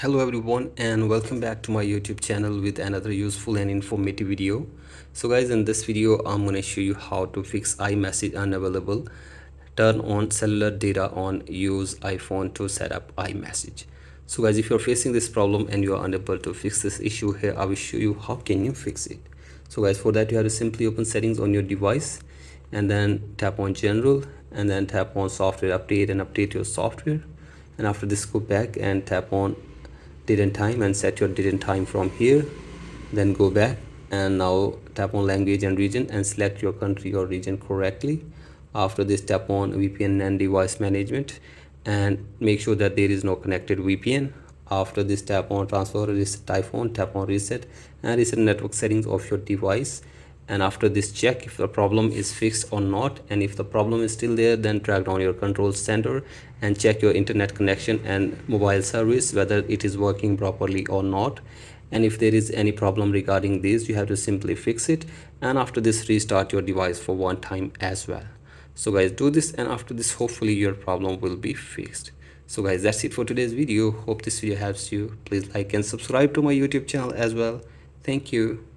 Hello everyone and welcome back to my YouTube channel with another useful and informative video. So guys, in this video I'm going to show you how to fix iMessage unavailable, turn on cellular data on, use iPhone to set up iMessage. So guys, if you're facing this problem and you are unable to fix this issue, here I will show you how can you fix it. So guys, for that you have to simply open settings on your device and then tap on general and then tap on software update and update your software. And after this, go back and tap on date and time and set your date and time from here. Then go back and now tap on language and region and select your country or region correctly. After this, tap on VPN and device management and make sure that there is no connected VPN. After this, tap on transfer reset iPhone, tap on reset and reset network settings of your device. And after this, check if the problem is fixed or not, and if the problem is still there, then track down your control center and check your internet connection and mobile service whether it is working properly or not. And if there is any problem regarding this, you have to simply fix it, and after this, restart your device for one time as well. So guys, do this, and after this, hopefully your problem will be fixed. So guys, that's it for today's video. Hope this video helps you. Please like and subscribe to my YouTube channel as well. Thank you.